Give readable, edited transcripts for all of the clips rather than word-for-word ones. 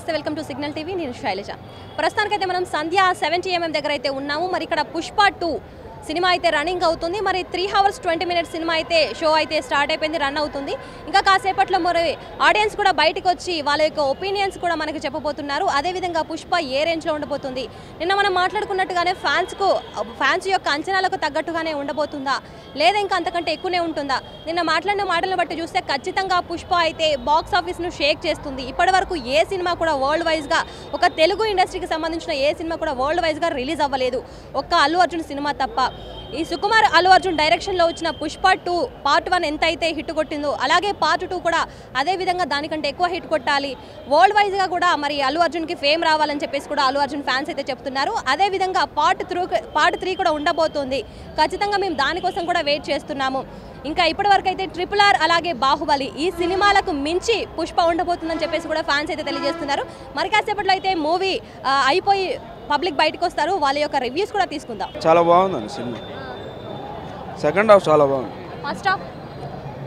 నమస్తే welcome to signal TV నేను శైలజ ప్రస్తుతానికైతే మనం సంధ్య 70mm దగ్గర అయితే ఉన్నాము మరి ఇక్కడ పుష్ప 2 సినిమా అయితే రన్నింగ్ అవుతుంది మరి 3 hours 20 minutes సినిమా అయితే షో అయితే స్టార్ట్ అయిపోయింది రన్ అవుతుంది ఇంకా కాసేపట్లో మరి ఆడియన్స్ కూడా బయటికి వచ్చి వాళ్ళ యొక్క ఒపీనియన్స్ కూడా మనకి చెప్పబోతున్నారు అదే విధంగా పుష్ప ఏ రేంజ్ లో ఉండబోతుంది నిన్న మనం మాట్లాడుకున్నట్టుగానే ఫ్యాన్స్ యొక్క అంచనాలకు తగ్గట్టుగానే ఉండబోతుందా లేదా ఇంకా అంతకంటే ఎక్కువనే ఉంటుందా నిన్న మాట్లాడిన మాటలను బట్టి చూస్తే ఖచ్చితంగా పుష్ప అయితే బాక్స్ ఆఫీస్ ను షేక్ చేస్తుంది ఇప్పటివరకు ఏ సినిమా కూడా వరల్డ్ వైజ్ గా ఒక తెలుగు ఇండస్ట్రీకి సంబంధించిన ఏ సినిమా కూడా వరల్డ్ వైజ్ గా రిలీజ్ అవ్వలేదు ఒక్క అల్లు అర్జున్ సినిమా తప్ప ఈ సుకుమార్ అల్లు అర్జున్ డైరెక్షన్ లో వచ్చిన పుష్ప 2 పార్ట్ 1 ఎంత అయితే హిట్ కొట్టిందో అలాగే పార్ట్ 2 కూడా అదే విధంగా దానికంటే ఎక్కువ హిట్ కొట్టాలి వరల్డ్ వైజ్ గా కూడా మరి అల్లు అర్జున్ కి ఫేమ్ రావాలని చెప్పేసి కూడా అల్లు అర్జున్ ఫ్యాన్స్ అయితే చెప్తున్నారు అదే విధంగా పార్ట్ 3 కూడా ఉండబోతోంది ఖచ్చితంగా మేము దానికోసం కూడా వెయిట్ చేస్తున్నాము ఇంకా ఇప్పటివరకు అయితే RRR అలాగే బాహుబలి ఈ సినిమాలకు మించి పుష్ప ఉండబోతుందని చెప్పేసి కూడా ఫ్యాన్స్ అయితే తెలియజేస్తున్నారు మరి కాసేపట్లో అయితే మూవీ అయిపోయి పబ్లిక్ బయటకు వస్తారు వాళ్ళ యొక్క రివ్యూస్ కూడా తీసుకుందాం చాలా బాగుందండి సినిమా సెకండ్ హాఫ్ చాలా బాగుంది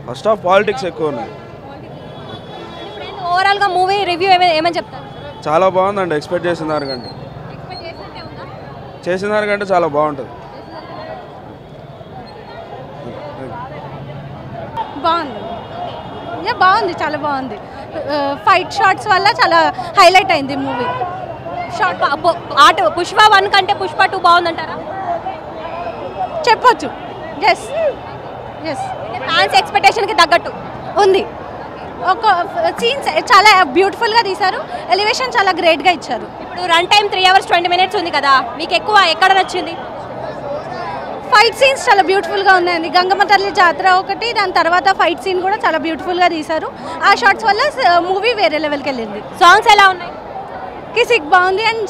ఫస్ట్ హాఫ్ పాలిటిక్స్ ఎక్కువ ఉన్నాయి ఓవరాల్ గా మూవీ రివ్యూ ఏమని చెప్తారు చాలా బాగుందండి ఎక్స్పెక్ట్ చేసిన దానికంటే చాలా బాగుంటుంది బాగుంది చాలా బాగుంది ఫైట్ షాట్స్ వల్ల చాలా హైలైట్ అయింది మూవీ షార్ట్ ఆట పుష్ప 1 కంటే పుష్ప 2 బాగుందంటారా చెప్పొచ్చు ఎస్ ఫ్యాన్స్ ఎక్స్పెక్టేషన్కి తగ్గట్టు ఉంది ఒక సీన్స్ చాలా బ్యూటిఫుల్గా తీశారు ఎలివేషన్ చాలా గ్రేట్గా ఇచ్చారు ఇప్పుడు రన్ టైం 3 hours 20 minutes ఉంది కదా మీకు ఎక్కువ ఎక్కడ నచ్చింది ఫైట్ సీన్స్ చాలా బ్యూటిఫుల్గా ఉన్నాయండి గంగమ్మ తల్లి జాతర ఒకటి దాని తర్వాత ఫైట్ సీన్ కూడా చాలా బ్యూటిఫుల్గా తీశారు ఆ షాట్స్ వల్ల మూవీ వేరే లెవెల్కి వెళ్ళింది సాంగ్స్ ఎలా ఉన్నాయి కిసిక్ బాగుంది అండ్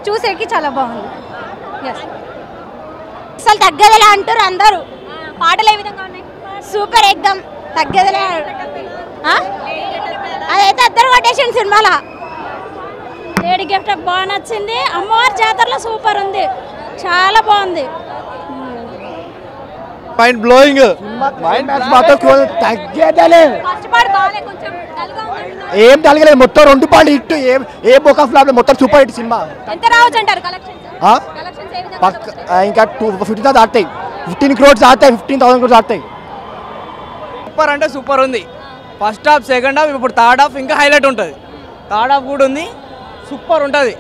చూసేకి చాలా బాగుంది ఎస్ అసలు తగ్గదలే అంటారు అందరూ పాటలు ఏ విధంగా ఉన్నాయి సూపర్ ఎక్దమ్ తగ్గదలే అదైతే అద్దరు కొట్టేసింది సినిమాలో లేడీ గిఫ్ట్ బాగా నచ్చింది అమ్మవారి జాతరలో సూపర్ ఉంది చాలా బాగుంది మైండ్ బ్లోయింగ్ తగ్గేదలే ఫస్ట్ పార్ట్ బాలే కొంచెం డల్గా ఉంది ఏం తగ్గలేదు మొత్తం 2 point hit A book of flop మొత్తం సూపర్ హిట్ సినిమా ఎంత రావచ్చు అంటారు కలెక్షన్స్ ఏ విధంగా ఇంకా 250,000 దాటాయి 15 crores దాటాయి 15,000 crores దాటాయి సూపర్ అంటే సూపర్ ఉంది ఫస్ట్ హాఫ్ సెకండ్ హాఫ్ ఇప్పుడు థర్డ్ హాఫ్ ఇంకా హైలైట్ ఉంటుంది థర్డ్ హాఫ్ కూడా ఉంది సూపర్ ఉంటుంది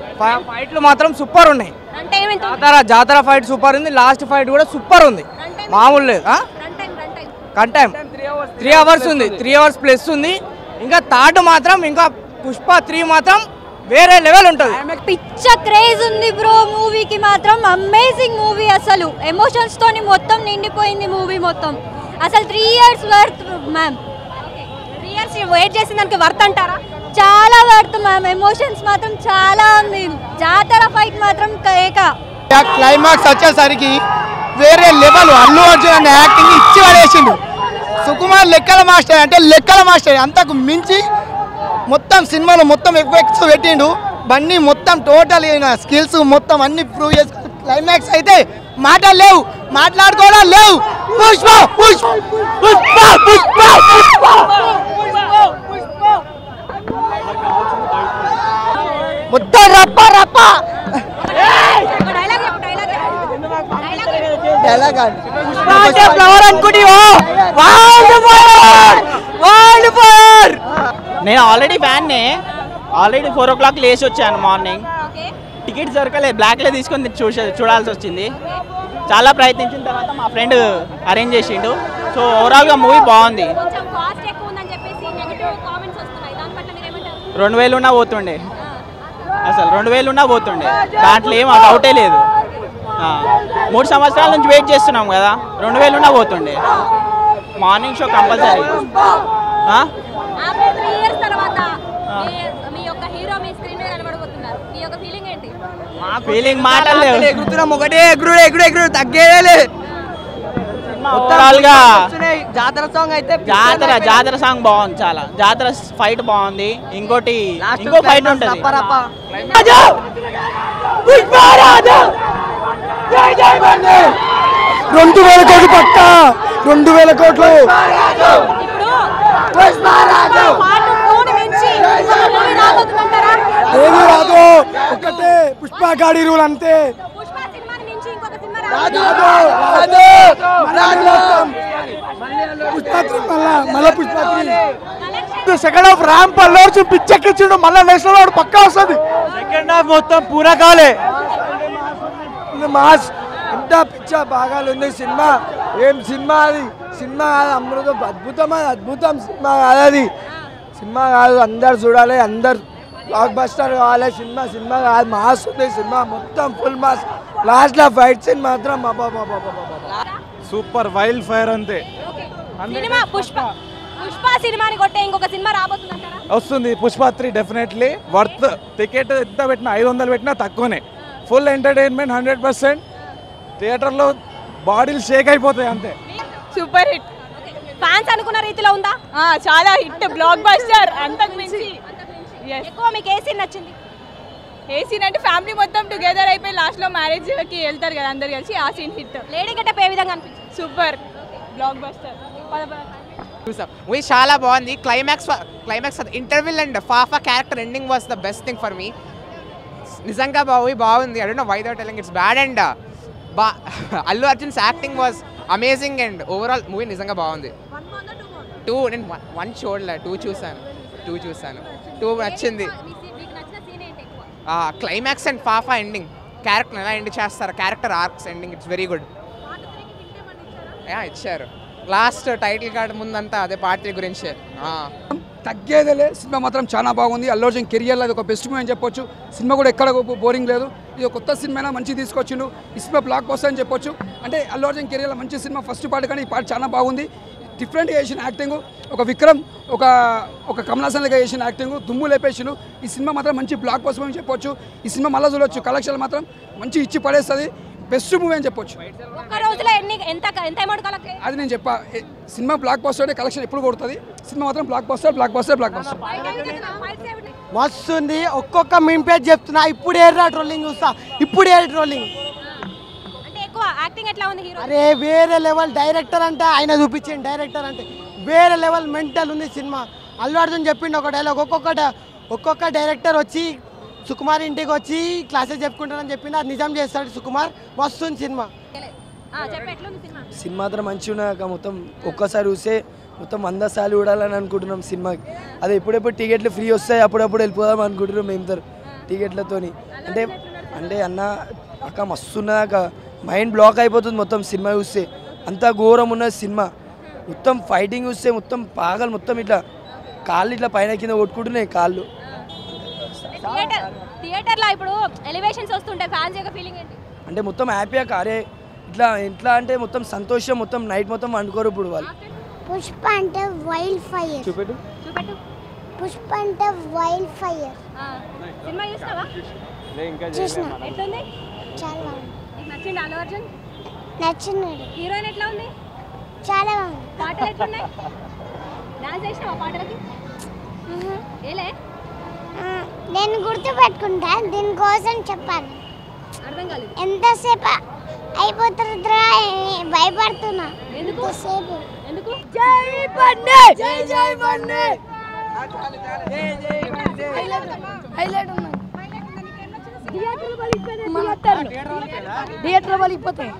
ఫైట్లు మాత్రం సూపర్ ఉన్నాయి అంటే ఏమంటే జాతర ఫైట్ సూపర్ ఉంది లాస్ట్ ఫైట్ కూడా సూపర్ ఉంది మామూలు లేదు కన్ టైం 3 hours ఉంది 3 hours ప్లస్ ఉంది ఇంకా థర్డ్ మాత్రం ఇంకా పుష్ప 3 మాత్రం వేరే లెవెల్ ఉంటుంది పిచ్చ క్రేజ్ ఉంది బ్రో మూవీకి మాత్రం అమేజింగ్ మూవీ అసలు ఎమోషన్స్ తోని మొత్తం నిండిపోయింది మూవీ మొత్తం అసలు 3 years worth ma'am 3 years wait చేసిన దానికి వర్త్ అంటారా చాలా వర్త్ మ్యామ్ ఎమోషన్స్ మాత్రం చాలా ఉంది జాతర ఫైట్ మాత్రం కేక క్లైమాక్స్ వచ్చేసరికి వేరే లెవెల్ అల్లు అర్జున్ అనే యాక్టింగ్ ఇచ్చి పడేసిండు సుకుమార్ లెక్కల మాస్టర్ అంతకు మించి మొత్తం సినిమాలో మొత్తం ఎఫెక్ట్స్ పెట్టిండు బన్నీ మొత్తం టోటల్ స్కిల్స్ మొత్తం అన్ని ప్రూవ్ చేసి క్లైమాక్స్ అయితే మాటలు లేవు మాట్లాడుకోవడం లేవు పుష్ప పుష్ప పుష్ప పుష్ప పుష్ప మొత్తం రప్ప రప్ప ఫ్లవర్ అనుకుంటా నేను ఆల్రెడీ ఫ్యాన్నే ఆల్రెడీ 4 o'clock లేచి వచ్చాను మార్నింగ్ టికెట్స్ దొరకలేదు బ్లాక్లో తీసుకొని చూడాల్సి వచ్చింది చాలా ప్రయత్నించిన తర్వాత మా ఫ్రెండ్ అరేంజ్ చేసిండు సో ఓవరాల్గా మూవీ బాగుంది 2,000 ఉన్నా పోతుండే అసలు 2,000 ఉన్నా పోతుండే దాంట్లో ఏం డౌటే లేదు 3 సంవత్సరాల నుంచి వెయిట్ చేస్తున్నాం కదా 2,000 ఉన్నా పోతుండే మార్నింగ్ షో కంపల్సరీ మా ఫీలింగ్ మాటలు ఎగురుతున్నాం ఒకటే ఎగురు తగ్గేదే ఓవరాల్గా జాతర సాంగ్ అయితే జాతర సాంగ్ బాగుంది చాలా జాతర ఫైట్ బాగుంది ఇంకో ఫైట్ ఉంటుంది 2,000 కోట్లు పక్క 2,000 కోట్లు ఇప్పుడు ఏది రాదు, ఒకటే పుష్ప గాడి రూల్ అంతే. పుష్ప సినిమాని మించి ఇంకొక సినిమా second half ramp Allu Arjun పిచ్చెక్కించుడు, మళ్ళీ నేషనల్ అవార్డు పక్కా వస్తుంది. సెకండ్ హాఫ్ మొత్తం పూరా కాలే మాస్ ఎంత పిచ్చ బాగాలు ఉంది సినిమా. ఏం సినిమా అది, సినిమా కాదు అమృతం, అద్భుతం, అది అద్భుతం సినిమా కాదు, అది సినిమా కాదు. అందరు చూడాలి, అందరు బ్లాక్ బస్టర్ కావాలి. సినిమా సినిమా కాదు, మాస్ ఉంది సినిమా మొత్తం ఫుల్ మాస్. లాస్ట్ లో ఫైట్ సీన్ మాత్రం సూపర్ వైల్డ్ ఫైర్ అంతే. సినిమా పుష్ప సినిమాని కొట్టే ఇంకొక సినిమా రాబోతుందంటారా? వస్తుంది పుష్ప 3 డెఫినెట్లీ వర్త్. టికెట్ ఎంత పెట్టినా 500 పెట్టినా తక్కువనే. Full entertainment 100%. థియేటర్లో బాడీలు షేక్ అయిపోతాయి అంతే. Super hit. ఫ్యాన్స్ అనుకున్న రీతిలో ఉందా? చాలా హిట్, బ్లాక్ బస్టర్. అంతకు మించి ఎక్కువ మీకు ఏ సీన్ నచ్చింది? ఏ సీన్ అంటే ఫ్యామిలీ మొత్తం టుగెదర్ అయిపోయి లాస్ట్లో మ్యారేజ్కి వెళ్తారు కదా అందరు కలిసి, ఆ సీన్ హిట్. లేడీ గెటప్ ఏ విధంగా అనిపించింది? Super, blockbuster. మూవీ చాలా బాగుంది. Climax interval and Fafa character ending was the best thing for me. నిజంగా బాగుంది. I don't know why they are telling it's bad. And Allu Arjun's acting was amazing. And overall movie నిజంగా బాగుంది. 2 నేను 1 చూడలే, 2 చూసాను. 2 నచ్చింది. Climax and FaFa ending, character ఎలా end చేస్తారు, character arcs ending, it's very good. ఇచ్చారు లాస్ట్ టైటిల్ కార్డ్ ముందంతా అదే పార్టీ గురించి. తగ్గేదేలే. సినిమా మాత్రం చాలా బాగుంది. అల్లు అర్జున్ కెరియర్లో అది ఒక బెస్ట్ మూవీ అని చెప్పొచ్చు. సినిమా కూడా ఎక్కడ బోరింగ్ లేదు. ఇది కొత్త సినిమా మంచి తీసుకొచ్చిండు. ఈ సినిమా బ్లాక్ బస్టర్ అని చెప్పొచ్చు. అంటే అల్లు అర్జున్ కెరియర్లో మంచి సినిమా ఫస్ట్ పార్ట్, కానీ ఈ పార్ట్ చాలా బాగుంది. డిఫరెంట్గా చేసిన యాక్టింగ్, ఒక విక్రమ్ ఒక కమల్ హాసన్ లాగా చేసిన యాక్టింగ్ దుమ్ము లేపేసిండు. ఈ సినిమా మాత్రం మంచి బ్లాక్ బస్టర్ అని చెప్పొచ్చు. ఈ సినిమా మళ్ళీ చూడొచ్చు. కలెక్షన్ మాత్రం మంచి ఇచ్చి పడేస్తుంది. బెస్ట్ మూవీ అని చెప్పొచ్చు. ఒక రోజులో ఎంత అమౌంట్ కలెక్ట్? అది నేను చెప్పా, సినిమా బ్లాక్ బస్టర్ అంటే కలెక్షన్ ఎప్పుడు కొడుతుంది. సినిమా మాత్రం బ్లాక్ బస్టర్. మస్తు ఉంది. ఒక్కొక్క మీమ్ పేజ్ చెప్తున్నా. ఇప్పుడు ఏర్రా ట్రోలింగ్ చూస్తా, ఇప్పుడు ఏ ట్రోలింగ్ అంటే ఎక్కువ యాక్టింగ్ ఎట్లా ఉంది హీరో? అరే వేరే లెవెల్ డైరెక్టర్ అంటే, ఆయన చూపించింది డైరెక్టర్ అంటే వేరే లెవెల్ మెంటల్ ఉంది సినిమా. అల్లు అర్జున్ చెప్పిండు ఒక డైలాగ్, ఒక్కొక్క డైరెక్టర్ వచ్చి సుకుమార్ ఇంటికి వచ్చి క్లాసెస్ చెప్పుకుంటానని చెప్పిన అది నిజం చేస్తాడు సుకుమార్. వస్తుంది సినిమా. సినిమా మాత్రం మంచిగా ఉన్నాక మొత్తం ఒక్కసారి చూస్తే మొత్తం 100 సార్లు చూడాలని అనుకుంటున్నాం సినిమాకి. అదే ఎప్పుడెప్పుడు టికెట్లు ఫ్రీ వస్తాయి అప్పుడప్పుడు వెళ్ళిపోదాం అనుకుంటున్నాం మేము టికెట్లతోని. అంటే అన్న అక్క మస్తున్నాక మైండ్ బ్లాక్ అయిపోతుంది మొత్తం సినిమా చూస్తే. అంతా ఘోరం ఉన్నది సినిమా. మొత్తం ఫైటింగ్ చూస్తే మొత్తం పాగలు, మొత్తం ఇట్లా కాళ్ళు ఇట్లా పైన కింద కొట్టుకుంటున్నాయి కాళ్ళు. థియేటర్లో ఇప్పుడు ఎలివేషన్స్ వస్తుంటే ఫ్యాన్స్ యొక్క ఫీలింగ్ ఏంటి? అంటే మొత్తం హ్యాపీగా కారే ఇట్లా అంటే మొత్తం సంతోషం, మొత్తం నైట్ మొత్తం అనుకోరు ఇప్పుడు వాళ్ళు. పుష్ప అంటే వైల్డ్ ఫైర్. చూపెట్టు. పుష్ప అంటే వైల్డ్ ఫైర్. సినిమా చూస్తావా? చూసిన. ఎట్లుంది? చాలా బాగుంది. నీకు నచ్చింది అల్లు అర్జున్? నచ్చినాడు. హీరోయిన్ ఎట్లా ఉంది? చాలా బాగుంది. పాటలు ఎట్లున్నాయి? డాన్స్ చేసినావా పాటలకి? ఏలే నేను గుర్తుపెట్టుకుంటా, దీనికోసం చెప్పాను. అర్థం కాలేదు. ఎంతసేపు అయిపోతుందిరా భయపడుతున్నా. ఎంతసేపు? ఎందుకు? జై బండి, జై జై బండి. థియేటర్ పలిగిపోతాయి.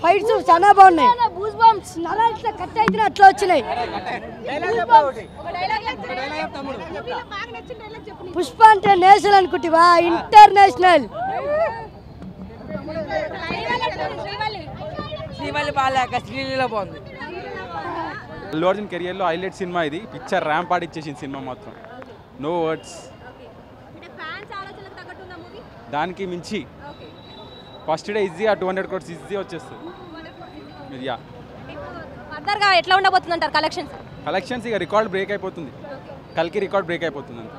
ఫైట్స్ చాలా బాగున్నాయి. బూస్ బాంబ్స్ నలా ఇట్లా కట్ అయితే అట్లా వచ్చినాయి. పుష్ప అంటే నేషనల్ అనుకుంటా, ఇంటర్నేషనల్. బాగుంది. అల్లు అర్జున్ కెరియర్లో హైలైట్ సినిమా ఇది. పిక్చర్ ర్యాంప్ ఆడిచ్చేసింది సినిమా మాత్రం. No words. దానికి మించి ఫస్ట్ డే ఈజీగా 200 crores ఈజీ వచ్చేస్తుంది. యా ఫర్దర్గా ఎట్లా ఉండబోతుంది అంటారు కలెక్షన్స్? ఇక రికార్డ్ బ్రేక్ అయిపోతుంది. కల్కి రికార్డ్ బ్రేక్ అయిపోతుంది అంతే.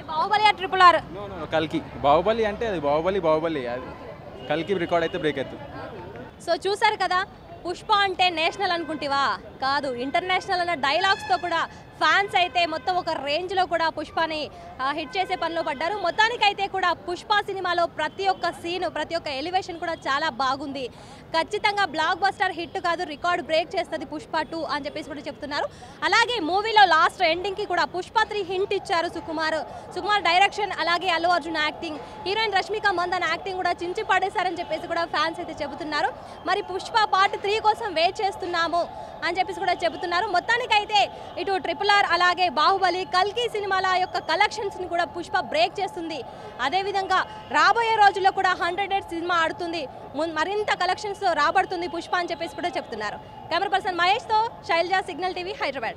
Baahubali triple R? కల్కి బాహుబలి అంటే అది బాహుబలి అది కల్కి రికార్డ్ అయితే బ్రేక్ అవుతుంది. సో చూసారు కదా, పుష్ప అంటే నేషనల్ అనుకుంటివా? కాదు, ఇంటర్నేషనల్ అన్న డైలాగ్స్తో కూడా ఫ్యాన్స్ అయితే మొత్తం ఒక రేంజ్లో కూడా పుష్పని హిట్ చేసే పనిలో పడ్డారు. మొత్తానికైతే కూడా పుష్ప సినిమాలో ప్రతి ఒక్క సీను, ప్రతి ఒక్క ఎలివేషన్ కూడా చాలా బాగుంది. ఖచ్చితంగా బ్లాక్ బస్టర్ హిట్ కాదు, రికార్డ్ బ్రేక్ చేస్తుంది పుష్ప 2 అని చెప్పేసి కూడా చెప్తున్నారు. అలాగే మూవీలో లాస్ట్ ఎండింగ్కి కూడా పుష్ప 3 హింట్ ఇచ్చారు సుకుమార్ డైరెక్షన్, అలాగే Allu Arjun acting, heroine Rashmika Mandan acting కూడా చించి పడేశారని చెప్పేసి కూడా ఫ్యాన్స్ అయితే చెబుతున్నారు. మరి పుష్ప పార్ట్ 3 కోసం వెయిట్ చేస్తున్నాము అని చెప్పేసి కూడా చెబుతున్నారు. మొత్తానికైతే ఇటు RRR అలాగే బాహుబలి, కల్కి సినిమాల యొక్క కలెక్షన్స్ని కూడా పుష్ప బ్రేక్ చేస్తుంది. అదేవిధంగా రాబోయే రోజుల్లో కూడా 100 డేస్ సినిమా ఆడుతుంది, మరింత కలెక్షన్స్ రాబడుతుంది పుష్ప అని చెప్పేసి కూడా చెప్తున్నారు. కెమెరా పర్సన్ మహేష్తో శైలజ, సిగ్నల్ టీవీ, హైదరాబాద్.